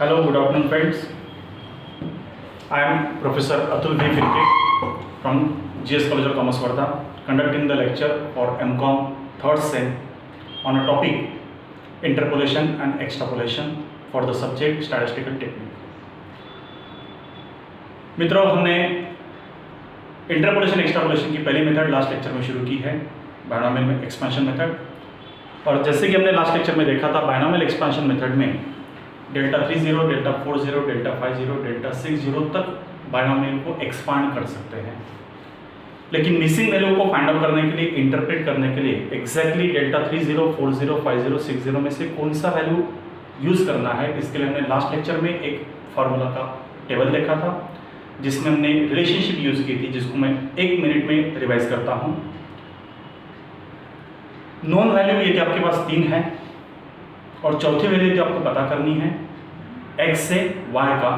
Hello, good afternoon, friends. I am Professor Atul V. Firke from GS College of Commerce, Wardha, conducting the lecture for MCOM 3rd Sem on a topic interpolation and extrapolation for the subject statistical technique. मित्रों, हमने interpolation extrapolation की पहली method last lecture में शुरू की है, binomial में expansion method. और जैसे कि हमने लास्ट लेक्चर में देखा था, बायनोमियल एक्सपेंशन मेथड में डेल्टा 30, डेल्टा 40, डेल्टा 50, डेल्टा 60 तक बायनोमियल को एक्सपांड कर सकते हैं। लेकिन मिसिंग वैल्यू को फाइंड आउट करने के लिए, इंटरप्रेट करने के लिए एग्जैक्टली डेल्टा 30, 40, 50, 60 में से कौन सा वैल्यू यूज़ करना है, इसके लिए हमने लास्ट लेक्चर में एक फार्मूला का टेबल देखा था, जिसमें हमने रिलेशनशिप यूज़ की थी, जिसको मैं 1 मिनट में रिवाइज करता हूँ। नॉन वैल्यू यदि आपके पास 3 है और चौथी वैल्यू जो आपको पता करनी है x से y का,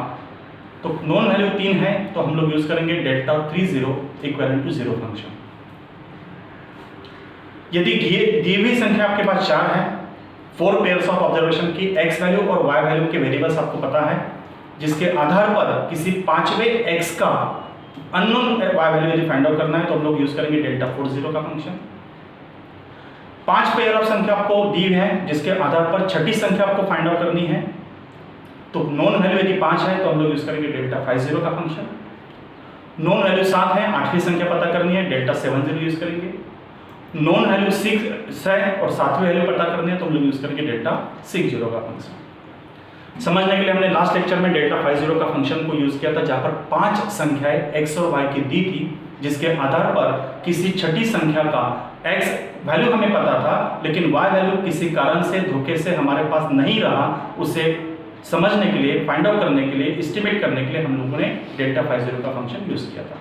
तो नॉन वैल्यू 3 है तो हम लोग यूज करेंगे डेल्टा 30 इक्वल टू 0 फंक्शन। यदि दी हुई संख्या आपके पास 4 है, 4 पेयर्स ऑफ ऑब्जर्वेशन की x वैल्यू और y वैल्यू के वेरिएबल्स आपको पता है, जिसके आधार पर किसी 5वें x का अननोन y वैल्यू यदि फाइंड आउट करना है तो हम लोग यूज करेंगे डेल्टा 40 का फंक्शन। 5 पेयर ऑफ संख्या आपको दी है, जिसके आधार पर छठी संख्या आपको फाइंड आउट करनी है, तो नॉन वैल्यू यदि 5 है तो हम लोग यूज करेंगे डेल्टा 50 का फंक्शन। नॉन वैल्यू 7 है, 8वीं संख्या पता करनी है, डेल्टा 70 यूज करेंगे। नॉन वैल्यू 6 है और 7वीं वैल्यू पता करनी है तो हम लोग यूज करेंगे डेल्टा 60 का फंक्शन। समझने के लिए हमने लास्ट लेक्चर में डेल्टा 50 का फंक्शन को यूज किया था, जहां पर 5 संख्याएं x और y की दी थी, जिसके आधार पर किसी छठी संख्या का x वैल्यू हमें पता था, लेकिन y वैल्यू किसी कारण से धोखे से हमारे पास नहीं रहा। उसे समझने के लिए, फाइंड आउट करने के लिए, एस्टिमेट करने के लिए हम लोगों ने डेल्टा 50 का फंक्शन यूज किया था।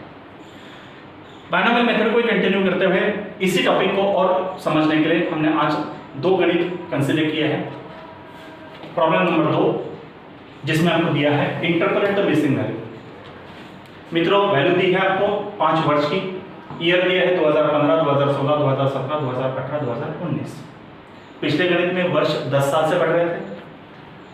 बायनोमियल मेथड को कंटिन्यू करते हुए इसी टॉपिक को और समझने के लिए हमने आज 2 गणित कंसीडर किए हैं। प्रॉब्लम नंबर 2, जिसमें आपको दिया है इंटरपोलेट द मिसिंग वैल्यू। मित्रों, वैल्यू दी है आपको 5 वर्ष की, ईयर दिया है 2015, 2016, 2017, 2018, 2019। पिछले गणित में वर्ष 10 साल से बढ़ रहे थे,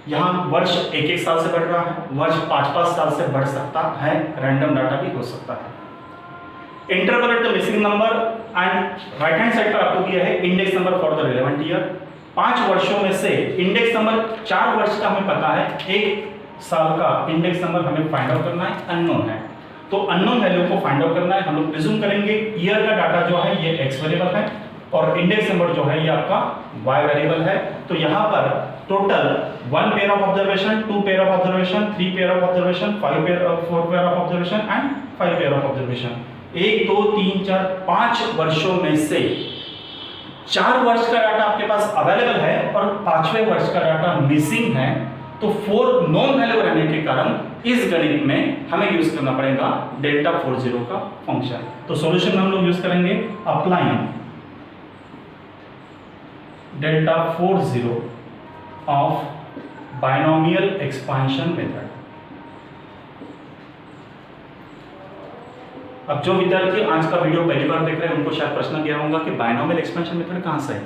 यहाँ वर्ष 1-1 साल से बढ़ रहा है, वर्ष 5-5 साल से बढ़ सकता है, रैंडम डाटा भी हो सकता है। Interpolate the missing number and right hand side पर आपको दिया है index number for the relevant year. 5 वर्षों में से इंडेक्स नंबर 4 वर्ष का हमें पता है, 1 साल का इंडेक्स नंबर हमें फाइंड आउट करना है, अननोन है, तो अननोन वैल्यू को फाइंड आउट करना है। हम लोग प्रिज्यूम करेंगे ईयर का डाटा जो है ये x वेरिएबल है और इंडेक्स नंबर जो है ये आपका y वेरिएबल है। तो यहाँ पर total 1 pair of observation, 2 pair of observation, 3 pair of observation, 4 pair of observation and 5 pair of observation. 1 2 3 4 5 वर्षों में से 4 वर्ष का डाटा आपके पास अवेलेबल है और 5वें वर्ष का डाटा मिसिंग है, तो 4 नॉन वैल्यू रहने के कारण इस गणित में हमें यूज करना पड़ेगा डेल्टा 40 का फंक्शन। तो सॉल्यूशन में हम लोग यूज करेंगे applying delta 40 of binomial expansion method. अब जो विद्यार्थी आज का वीडियो पहली बार देख रहे हैं, उनको शायद प्रश्न दिया होगा कि बायनोमियल एक्सपेंशन मेथड कहां से है।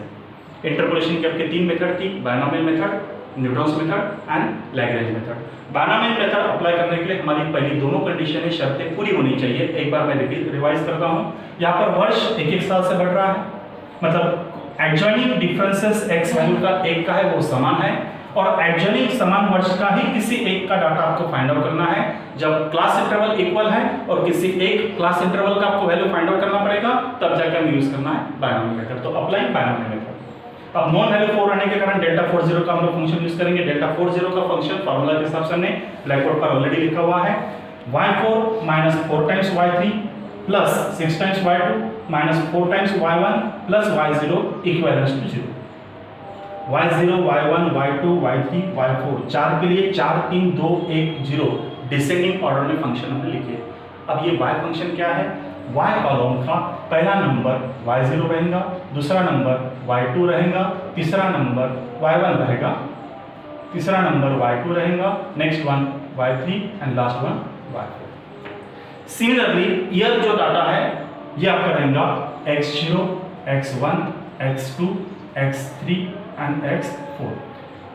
इंटरपोलेशन की आपके 3 मेथड थी, binomial method, Newton's method and Lagrange method. Binomial method apply करने के लिए हमारी पहली दोनों कंडीशनें, शर्तें पूरी होनी चाहिए। एक बार मैं रिवाइज करता हूं। यहाँ पर वर्ष 1-1 साल से बढ़ रहा है, मतलब एडजॉइनिंग डिफरेंसेस x वैल्यू का 1 का है वो समान है, और एडजॉइनिंग समान वर्ष का ही किसी एक का डाटा आपको फाइंड आउट करना है। जब क्लास इंटरवल इक्वल है और किसी एक क्लास इंटरवल का आपको वैल्यू फाइंड आउट करना पड़ेगा, तब जाकर हमें यूज करना है बायनोमियल मेथड। तो अप्लाई बायनोमियल मेथड। अब नॉन वैल्यू 4 रहने के कारण डेल्टा 40 का हम लोग फंक्शन यूज करेंगे। डेल्टा 40 का फंक्शन फार्मूला के हिसाब से हमने ब्लैक बोर्ड पर ऑलरेडी लिखा हुआ है, y4 minus 4 times y3 plus 6 times y2 minus 4 times y1 plus y0 equivalence to 0। y0, y1, y2, y3, y4 4 के लिए 4 3 2 1 0 डिसेंडिंग ऑर्डर में फंक्शन हमने लिखे। अब ये y फंक्शन क्या है, y कॉलम का पहला नंबर y0 रहेगा, दूसरा नंबर y2 रहेगा, तीसरा नंबर y1 रहेगा, तीसरा नंबर y2 रहेगा, next one y3 and last one y4। Similarly year जो डाटा है ये आपका रहेगा x0, x1, x2, x3 and x4।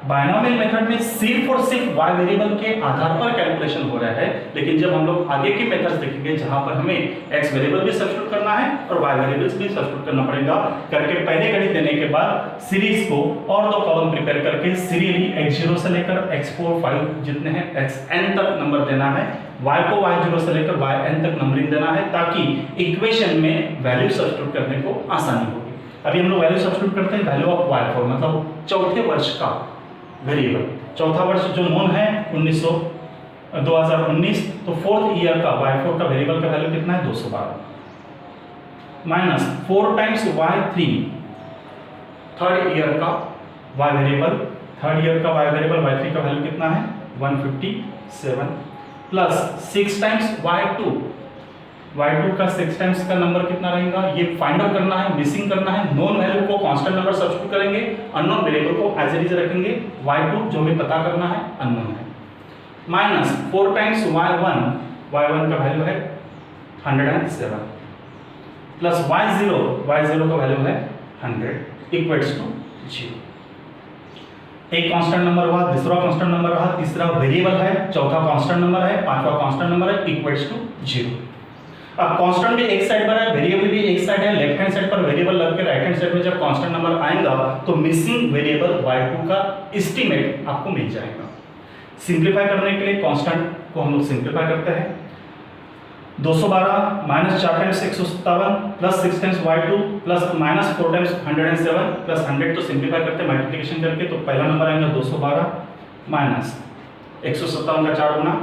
Binomial method में सिर्फ और सिर्फ y वेरिएबल के आधार पर कैलकुलेशन हो रहा है, लेकिन जब हम लोग आगे के मेथड्स देखेंगे जहां पर हमें x वेरिएबल भी सब्स्टिट्यूट करना है और y वेरिएबल्स भी सब्स्टिट्यूट करना पड़ेगा, करके पहले गणित देने के बाद सीरीज को और दो कॉलम प्रिपेयर करके सीरियली x0 से लेकर x4 5 जितने हैं xn तक नंबर देना है, y को y0 से लेकर yn तक नंबरिंग देना है, ताकि इक्वेशन में वैल्यू सब्स्टिट्यूट करने को आसानी होगी। अभी हम लोग वैल्यू सब्स्टिट्यूट करते हैं, वैल्यू ऑफ y4 मतलब चौथे वर्ष का वेरिएबल, चौथा वर्ष जो नोन है 2019, तो फोर्थ ईयर का y4 का वेरिएबल का वैल्यू कितना है 212 minus 4 times y3 third year का y वेरिएबल, थर्ड ईयर का y वेरिएबल y3 का वैल्यू कितना है 157 प्लस 6 टाइम्स y2 का 6 टाइम्स का नंबर कितना रहेगा, ये फाइंड आउट करना है, मिसिंग करना है, नोन वैल्यू को कांस्टेंट नंबर सब्स्टिट्यूट करेंगे, अननोन वेरिएबल को एज इट इज रखेंगे, y2 जो हमें पता करना है अननोन है, माइनस 4 टाइम्स y1 का वैल्यू है 107 प्लस y0 का वैल्यू है 100 इक्वल्स टू 0। एक कांस्टेंट नंबर हुआ, दूसरा कांस्टेंट नंबर रहा, तीसरा वेरिएबल है, चौथा कांस्टेंट नंबर है, पांचवा कांस्टेंट नंबर है, इक्वल्स टू 0। अब कांस्टेंट भी एक साइड पर है, वेरिएबल भी एक साइड है, लेफ्ट हैंड साइड पर वेरिएबल लग के राइट हैंड साइड में जब कांस्टेंट नंबर आएगा तो मिसिंग वेरिएबल y2 का एस्टीमेट आपको मिल जाएगा। सिंपलीफाई करने के लिए कांस्टेंट को हम लोग सिंपलीफाई करते हैं, 212 minus 4 times 157 plus 6 times y2 plus minus 4 times 107 plus 100 तो सिंपलीफाई करते हैं मल्टीप्लिकेशन करके, तो पहला नंबर आएगा 212 माइनस 157 का 4 गुना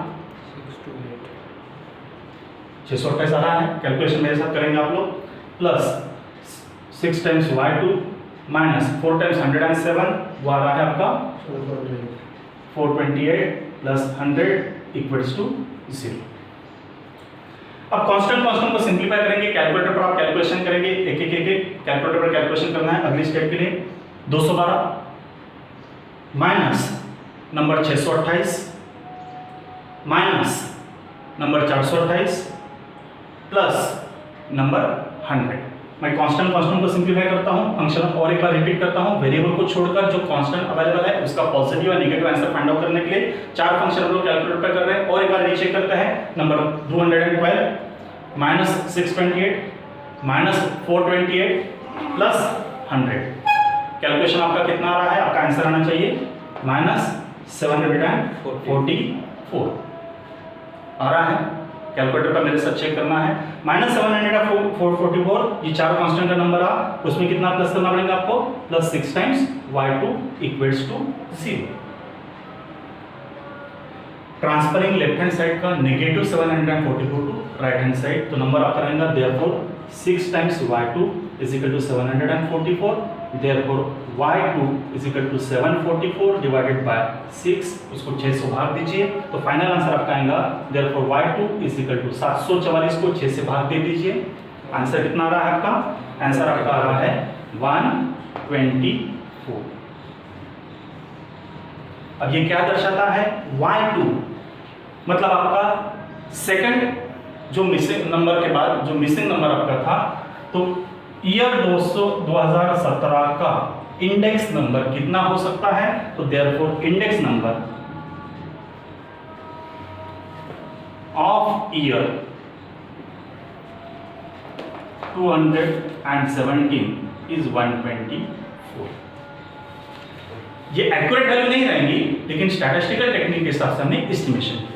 628 आ रहा है, कैलकुलेशन मेरे साथ करेंगे आप लोग, plus 6 times y2 minus 4 times 107 वो आ रहा है आपका 428 प्लस 100 इक्वल्स टू 0। अब कांस्टेंट को सिंपलीफाई करेंगे, कैलकुलेटर पर आप कैलकुलेशन करेंगे, एक कैलकुलेटर पर कैलकुलेशन करना है अगली स्टेप के लिए। 212 minus number 628 minus number 428 plus number 100। मैं कांस्टेंट को सिंपलीफाई करता हूं, फंक्शन और एक बार रिपीट करता हूं, वेरिएबल को छोड़कर जो कांस्टेंट अवेलेबल है उसका पॉजिटिव या नेगेटिव आंसर फाइंड आउट करने के लिए चार फंक्शन हम लोग कैलकुलेट कर रहे हैं, और एक बार रीचेक करते हैं। Number 212 minus 628 minus 428 plus 100, calculation आपका कितना आ रहा है, आपका आंसर आना चाहिए माइनस 744 आ रहा है। कैलकुलेटर पर मेरे साथ चेक करना है, माइनस 744 ये चार कांस्टेंट का नंबर आ, उसमें कितना प्लस करना पड़ेगा आपको, plus 6 times y2 equals to 0। Transferring left hand side का negative 744 to right hand side, तो नंबर आपका रहेगा therefore 6 times y2 is equal to 744, therefore y2 is equal to 744 divided by 6, उसको 6 से भाग दीजिए तो फाइनल आंसर आपका आएगा therefore y2 is equal to 744 को 6 से भाग दे दीजिए, आंसर कितना आ रहा है आपका, आंसर आपका आ रहा है 124। अब ये क्या दर्शाता है, y2 मतलब आपका सेकंड जो मिसिंग नंबर के बाद जो मिसिंग नंबर आपका था, तो ईयर 2017 का इंडेक्स नंबर कितना हो सकता है, तो therefore index number of year 217 is 124। ये एक्यूरेट वैल्यू नहीं रहेंगी, लेकिन स्टैटिस्टिकल टेक्निक के हिसाब से हमने एस्टिमेशन किया।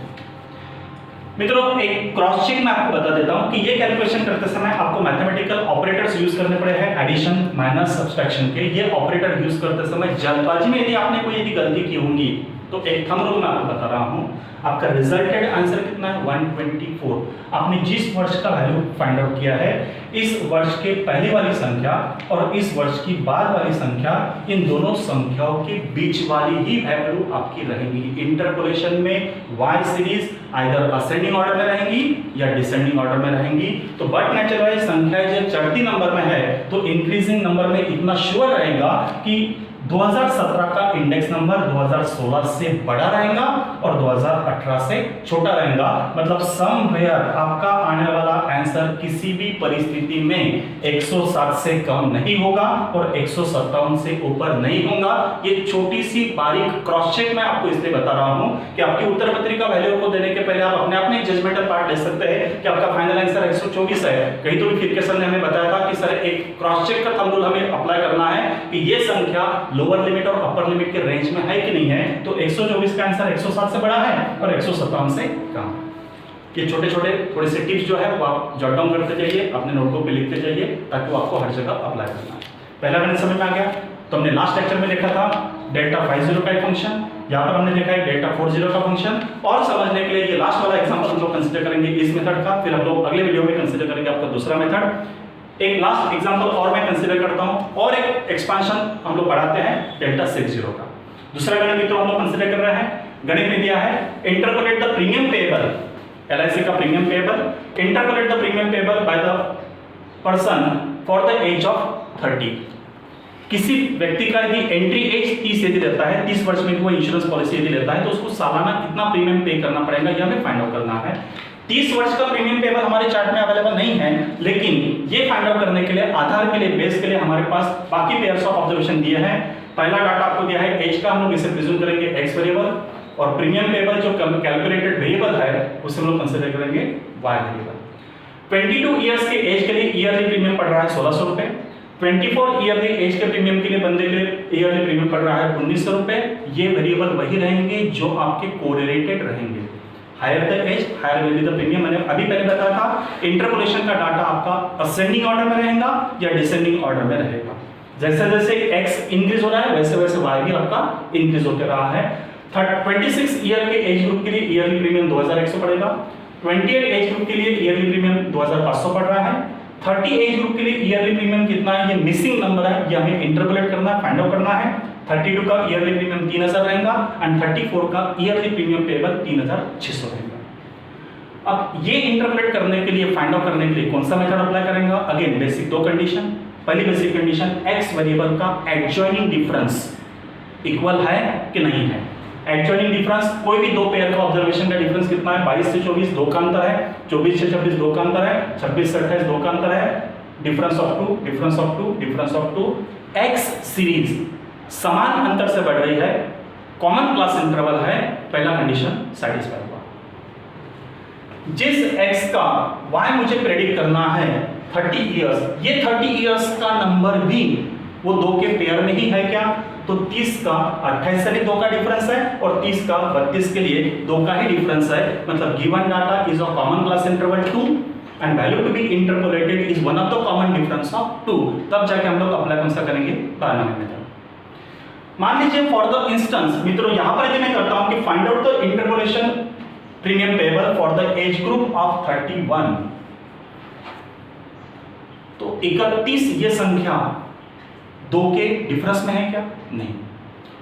मित्रों एक क्रॉस चेक मैं आपको बता देता हूं कि ये कैलकुलेशन करते समय आपको मैथमेटिकल ऑपरेटर्स यूज करने पड़े हैं, एडिशन माइनस सब्सट्रैक्शन के। ये ऑपरेटर यूज करते समय जल्दबाजी में यदि आपने कोई गलती की होंगी तो एक थंब रूल मैं आपको बता रहा हूं, आपका रिजल्टेड आंसर कितना है 124। आपने जिस वर्ष का वैल्यू फाइंड आउट किया है, इस वर्ष के पहले वाली संख्या और इस वर्ष की बाद वाली संख्या, इन दोनों संख्याओं के बीच वाली ही वैल्यू आपकी रहेंगी। इंटरपोलेशन में y series either ascending order में रहेंगी या डिसेंडिंग ऑर्डर में रहेंगी। तो बट नेचर वाइज संख्या जब चढ़ती नंबर में है तो इंक्रीजिंग नंबर में इतना श्योर रहेगा कि 2017 का इंडेक्स नंबर 2016 से बड़ा रहेगा और 2018 से छोटा रहेगा। मतलब समवेयर आपका आने वाला आंसर किसी भी परिस्थिति में 107 से कम नहीं होगा और 157 से ऊपर नहीं होगा। ये छोटी सी बारीक क्रॉस चेक मैं आपको इसलिए बता रहा हूं कि आपकी उत्तर पत्रिका वैल्यू को देने के पहले आप अपने आप में जजमेंटल पार्ट ले सकते हैं कि आपका फाइनल आंसर 124 है। कहीं तो भी फिर के सर ने हमें बताया था कि सर एक क्रॉस चेक का थंब रूल हमें अप्लाई करना है कि ये संख्या लोअर लिमिट और अपर लिमिट के रेंज में है कि नहीं है। तो 124 का आंसर 107 से बड़ा है और 157 से कम। ये छोटे छोटे थोड़े से टिप्स जो है वो आप जॉट डाउन करते जाइए, अपने नोटबुक में लिखते जाइए ताकि वो आपको हर जगह अप्लाई करना है। पहला मैंने समझ में आ गया। तो हमने लास्ट लेक्चर में देखा था डेल्टा 50 का एक फंक्शन, यहाँ पर हमने देखा है डेल्टा 40 का फंक्शन। और समझने के लिए ये लास्ट वाला एग्जांपल हम लोग कंसीडर करेंगे इस मेथड का, फिर हम लोग अगले वीडियो में कंसीडर करेंगे आपका दूसरा मेथड। एक लास्ट एग्जांपल और मैं कंसीडर करता हूं और एक एक्सपेंशन हम लोग बढ़ाते हैं डेल्टा 60 का। दूसरा गणित मित्रों हम लोग कंसीडर कर रहे हैं। गणित में दिया है interpolate the premium payable, LIC का premium payable, interpolate the premium payable by the person for the age of 30। किसी व्यक्ति का यदि एंट्री एज 30 यदि रहता है, 30 वर्ष में वो इंश्योरेंस पॉलिसी यदि लेता है तो उसको सालाना कितना प्रीमियम पे करना पड़ेगा ये हमें फाइंड आउट करना है। 30 वर्ष का प्रीमियम पेबल हमारे चार्ट में अवेलेबल नहीं है, लेकिन ये फाइंड आउट करने के लिए आधार के लिए बेस के लिए हमारे पास बाकी पेयर्स ऑफ ऑब्जर्वेशन दिए हैं। पहला डाटा आपको दिया है एज का, हम लोग इसे प्रिज्यूम करेंगे x वेरिएबल, और प्रीमियम पेबल जो कैलकुलेटेड वेरिएबल है उसे हम लोग कंसीडर करेंगे y वेरिएबल। 22 इयर्स के एज के लिए ईयरली प्रीमियम पड़ रहा है 1600 रुपए। 24 ईयरली एज के प्रीमियम के लिए बंदे के लिए ईयरली प्रीमियम पड़ रहा है 1900 रुपए। ये वेरिएबल वही रहेंगे जो आपके कोरिलेटेड रहेंगे। Higher the age higher will be the premium. मैंने अभी पहले बताया था इंटरपोलेशन का डाटा आपका असेंडिंग ऑर्डर में रहेगा या डिसेंडिंग ऑर्डर में रहेगा। जैसे जैसे x इंक्रीज हो रहा है वैसे वैसे y भी आपका इंक्रीज होते रहा है। 26 ईयर के एज ग्रुप के लिए ईयरली प्रीमियम 2100 पड़ेगा। 28 एज ग्रुप के लिए ईयरली प्रीमियम 2500 पड़ रहा है। 30 एज ग्रुप के लिए ईयरली प्रीमियम कितना है, ये मिसिंग नंबर है, ये हमें इंटरपोलेट करना है, फाइंड आउट करना है। 32 का ईयरली प्रीमियम 3000 रहेगा एंड 34 का ईयरली प्रीमियम पेबल 3600 रहेगा। अब ये इंटरपोलेट करने के लिए, फाइंड आउट करने के लिए कौन सा मेथड अप्लाई करेंगे? अगेन बेसिक दो कंडीशन। पहली बेसिक कंडीशन x वेरिएबल का एडजॉइनिंग डिफरेंस इक्वल है कि नहीं है। एडजॉइनिंग डिफरेंस कोई भी दो पेयर का ऑब्जर्वेशन का डिफरेंस कितना है? 22 से 24 दो का अंतर है, 24 से 26 दो का अंतर है, 26 से 28 दो का अंतर है। Difference of 2, difference of 2, difference of 2। x series समान अंतर से बढ़ रही है, कॉमन क्लास इंटरवल है, पहला कंडीशन सेटिस्फाई हुआ। जिस x का y मुझे प्रेडिक्ट करना है 30 इयर्स, ये 30 इयर्स का नंबर भी वो दो के पेयर में ही है क्या? तो 30 का 28 से भी दो का डिफरेंस है और 30 का 32 के लिए दो का ही डिफरेंस है। मतलब given data is of common class interval 2 and value to be interpolated is one of the common difference of 2। तब जाके हम लोग अप्लाई कौन सा करेंगे? Binomial method. मान लीजिए फॉर द इंस्टेंस मित्रों यहां पर यदि मैं करता हूं कि find out the interpolation premium payable for the age group of 31, तो 31 ये संख्या दो के डिफरेंस में है क्या? नहीं।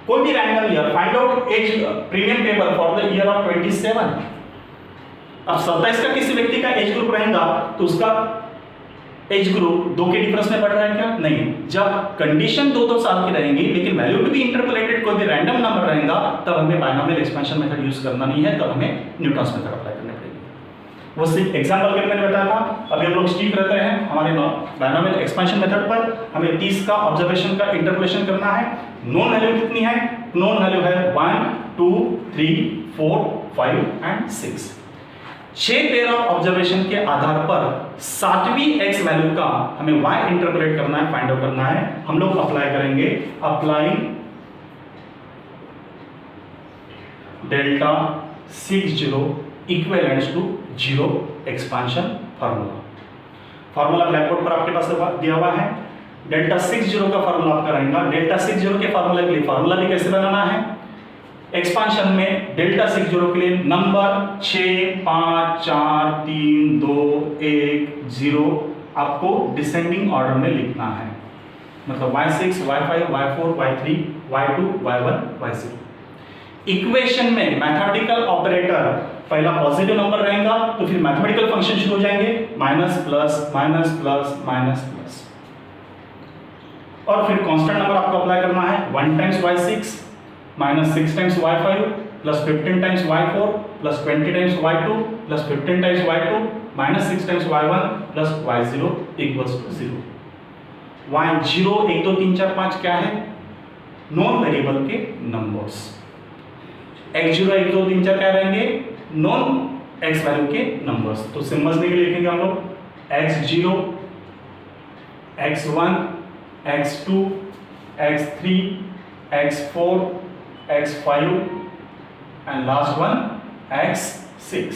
कोई भी random year find out as premium payable for the year of 27। अब 27 का किसी व्यक्ति का एज ग्रुप रहेगा तो उसका एज ग्रुप दो के डिफरेंस में बढ़ रहा है क्या? नहीं। जब कंडीशन 2-2 साल की रहेंगी लेकिन वैल्यू टू बी इंटरपोलेटेड कोई भी रैंडम नंबर रहेगा तब हमें बायनॉमियल एक्सपेंशन मेथड यूज करना नहीं है, तब हमें न्यूटन्स मेथड अप्लाई करना पड़ेगा। वो सिर्फ एग्जांपल के लिए मैंने बताया था। अभी हम लोग स्टिक रहते हैं हमारे बायनॉमियल एक्सपेंशन मेथड पर। हमें 30 का ऑब्जर्वेशन का इंटरपोलेशन करना है। नोन वैल्यू कितनी है? नोन वैल्यू है 1, 2, 3, 4, 5 एंड 6। 6 पेयर ऑफ ऑब्जर्वेशन के आधार पर 7वीं x वैल्यू का हमें y इंटरपोलेट करना है, फाइंड आउट करना है। हम लोग अप्लाई करेंगे applying delta 60 equivalent to 0 expansion formula. Formula blackboard पर आपके पास दिया हुआ है। डेल्टा 60 का फार्मूला आपका रहेगा। डेल्टा 60 के फार्मूला के लिए फार्मूला भी कैसे बनाना है? एक्सपेंशन में डेल्टा 60 के लिए नंबर 6, 5, 4, 3, 2, 1, 0 आपको डिसेंडिंग ऑर्डर में लिखना है। मतलब y6, y5, y4, y3, y2, y1, y0। Equation में मैथमेटिकल ऑपरेटर पहला पॉजिटिव नंबर रहेगा तो फिर मैथमेटिकल फंक्शन शुरू हो जाएंगे, minus plus minus plus minus plus, और फिर कांस्टेंट नंबर आपको अप्लाई करना है। 1 times y6 -6 times y5 plus 15 times y4 plus 20 times y2 plus 15 times y2 -6 times y1 plus y0 equals to 0। y0 1 2 3 4 5 क्या है? नॉन वेरिएबल के numbers. x0 1 2 3 4 क्या रहेंगे? नॉन x वैल्यू के नंबर्स। तो सिंबल्स के लिए लिखेंगे हम लोग x0 x1 x2 x3 x4 x5 and last one x6।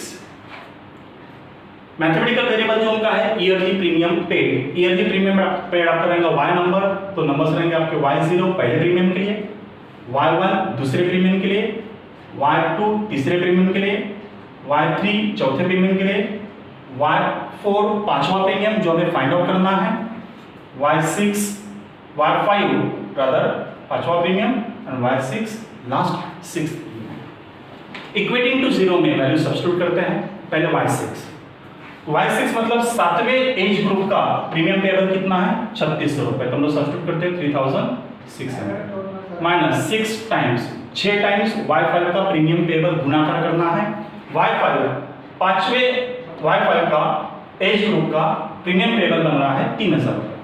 Mathematical variable जो उनका है yearly premium paid. Yearly premium paid आपका रहेगा y नंबर, तो नंबर्स रहेंगे आपके y0 पहले प्रीमियम के लिए, y1 दूसरे प्रीमियम के लिए, y2 तीसरे प्रीमियम के लिए, y3 चौथे प्रीमियम के लिए, y4 पांचवा प्रीमियम जो हमें फाइंड आउट करना है, y5 रादर पांचवा premium and y6 last sixth premium. Equating to 0 में वैल्यू सब्स्टिट्यूट करते हैं। पहले y6 मतलब 7वें एज ग्रुप का प्रीमियम पेबल कितना है? 3600 रुपए। तो हम लोग सब्स्टिट्यूट करते हैं 3600 माइनस 6 टाइम्स 6 टाइम्स y5 का प्रीमियम पेबल गुणाकार करना है। y5 पांचवें y5 का एज ग्रुप का प्रीमियम पेबल बन रहा है 3000 रुपए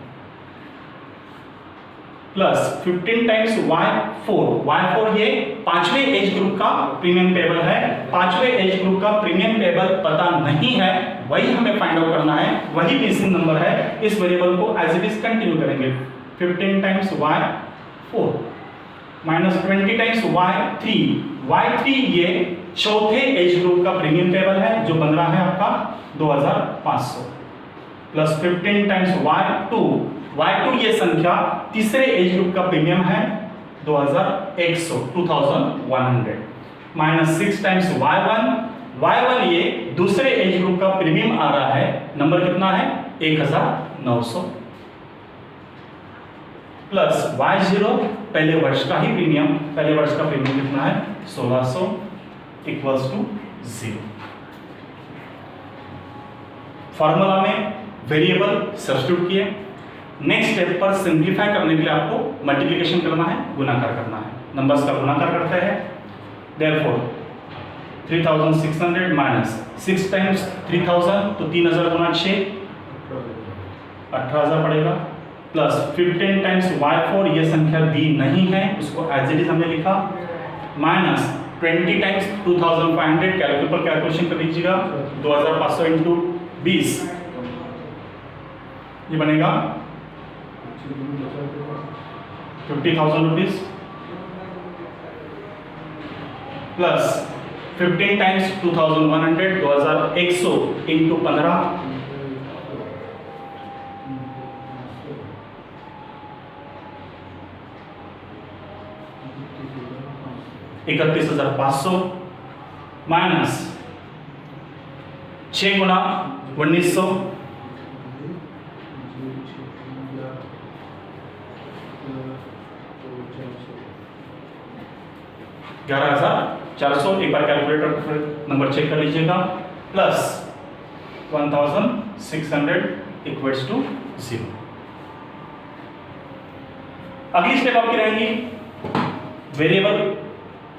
प्लस 15 टाइम्स y4 ये पांचवें एज ग्रुप का प्रीमियम पेबल है। पांचवें एज ग्रुप का प्रीमियम पेबल पता नहीं है, वही हमें फाइंड आउट करना है, वही मिसिंग नंबर है। इस वेरिएबल को एज इट इज कंटिन्यू करेंगे। 15 times y4 minus 20 times y3 ये चौथे एज ग्रुप का प्रीमियम पेबल है जो बन रहा है आपका 2500 प्लस 15 टाइम्स y2 ये संख्या तीसरे एज ग्रुप का प्रीमियम है 2100 माइनस 6 टाइम्स y1 ये दूसरे एज ग्रुप का प्रीमियम आ रहा है, नंबर कितना है 1900 प्लस y0 पहले वर्ष का ही प्रीमियम, पहले वर्ष का प्रीमियम कितना है 1600 इक्वल्स टू 0। फॉर्मूला में वेरिएबल सब्स्टिट्यूट किए। नेक्स्ट स्टेप पर सिंप्लीफाई करने के लिए आपको मल्टीप्लिकेशन करना है, गुणाकार करना है। नंबर्स का गुणाकार करते हैं। देयरफॉर 3600 माइनस 6 टाइम्स 3000 तो 3000 गुना 6 18000 पड़ेगा प्लस 15 टाइम्स y4 ये संख्या दी नहीं है, उसको एज इट इज हमने लिखा, माइनस 20 टाइम्स 2500 कैलकुलेटर पर कैलकुलेशन कर लीजिएगा 2500 इंटू 20 ये बनेगा 50,000 rupees plus 15 times 2100 into 15 31,500 minus 6 गुना 1900 11,400 एक बार कैलकुलेटर पर नंबर चेक कर लीजिएगा प्लस 1,600 इक्वल्स टू 0। अगली स्टेप आपकी रहेंगी वेरिएबल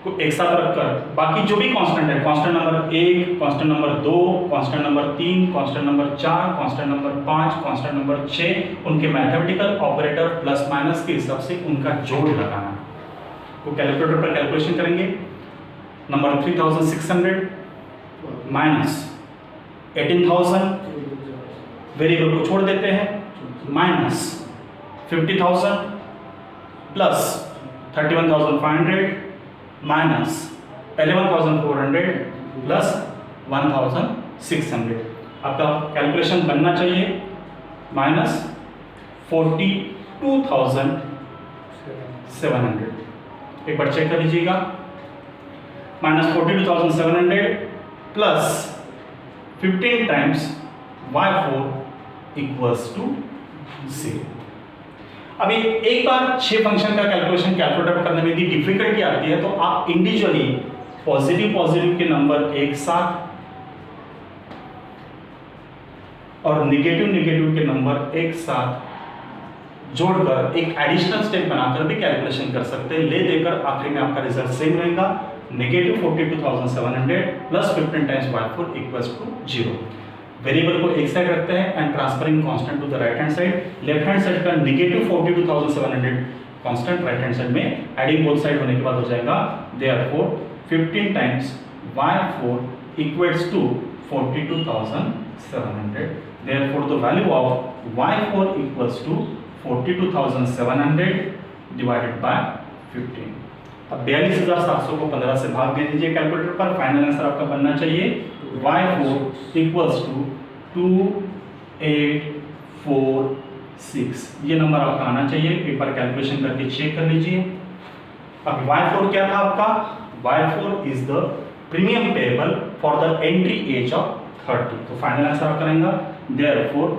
को एक साथ रखकर बाकी जो भी कांस्टेंट है, constant number 1, constant number 2, constant number 3, constant number 4, constant number 5, constant number 6, उनके मैथमेटिकल ऑपरेटर प्लस माइनस के हिसाब से उनका जोड़ लगाना है। वो कैलकुलेटर पर कैलकुलेशन करेंगे। नंबर 3600 माइनस 18,000 वेरिएबल को छोड़ देते हैं, माइनस 50,000 प्लस 31,500 माइनस 11,400 प्लस 1,600। आपका कैलकुलेशन बनना चाहिए माइनस 42,700। एक बार चेक कर लीजिएगा, minus 42,700 plus 15 times y4 equals to 0। अभी एक बार 6 फंक्शन का कैलकुलेशन कैलकुलेटर करने में भी डिफिकल्टी आती है, तो आप इंडिविजुअली पॉजिटिव के नंबर एक साथ और नेगेटिव के नंबर एक साथ जोड़कर एक एडिशनल स्टेप बनाकर भी कैलकुलेशन कर सकते हैं। ले देकर आखिरी में आपका रिजल्ट सेम रहेगा, negative 42,700 plus 15 times y4 equals to 0। Variable को एक साइड रखते हैं and transferring constant to the right hand side. Left hand side का negative 42,700 constant right hand side में एडिंग बोथ साइड होने के बाद हो जाएगा therefore 15 times y4 equals to 42,700। Therefore the value of y4 equals to 42,700 divided by 15। अब 42,700 को 15 से भाग दे दीजिए कैलकुलेटर पर। फाइनल आंसर आपका बनना चाहिए y4 equals to 2846। ये नंबर आपका आना चाहिए। एक बार कैलकुलेशन करके चेक कर लीजिए। अब y4 क्या था आपका? y4 is the premium payable for the entry age of 30। तो फाइनल आंसर आप करेंगे therefore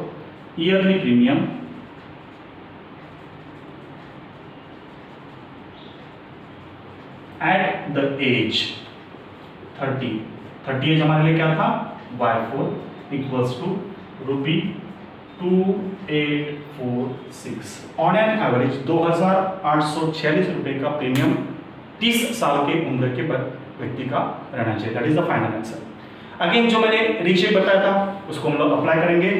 yearly premium at the age 30 age हमारे लिए क्या था? y4 equals to ₹2846। On an average 2,846 रुपए का प्रीमियम 30 साल के उम्र के व्यक्ति का रहना चाहिए। That is the final answer. Again जो मैंने रीशेप बताया था उसको हम लोग अप्लाई करेंगे।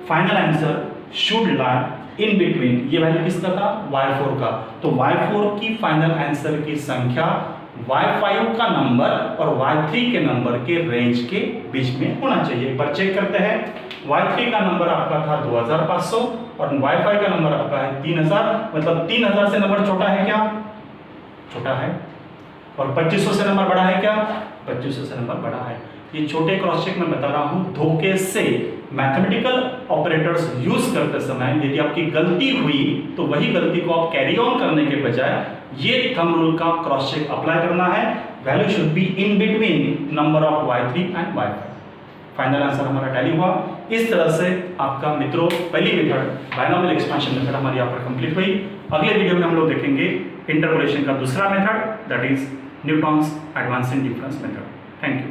Final answer should lie in between, ये वैल्यू किसका था? y4 का। तो y4 की फाइनल आंसर की संख्या y5 का नंबर और y3 के नंबर के रेंज के बीच में होना चाहिए। एक बार चेक करते हैं। y3 का नंबर आपका था 2,500 और y5 का नंबर आपका है 3,000। मतलब 3,000 से नंबर छोटा है क्या? छोटा है। और 2,500 से नंबर बड़ा है क्या? 2,500 से नंबर बड़ा है। ये छोटे क्रॉस चेक में बता रहा हूं धोखे से मैथमेटिकल ऑपरेटर्स यूज करते समय यदि आपकी गलती हुई तो वही गलती को आप कैरी ऑन करने के बजाय ये थंब रूल का क्रॉस चेक अप्लाई करना है। Value should be in between number of y3 and y5। Final answer हमारा टैली हुआ। इस तरह से आपका मित्रों पहली मेथड बायनोमियल एक्सपेंशन मेथड हमारी यहाँ पर कंप्लीट हुई। अगले वीडियो में हम लोग देखेंगे इंटरपोलेशन का दूसरा method, that is Newton's advancing difference method. Thank you.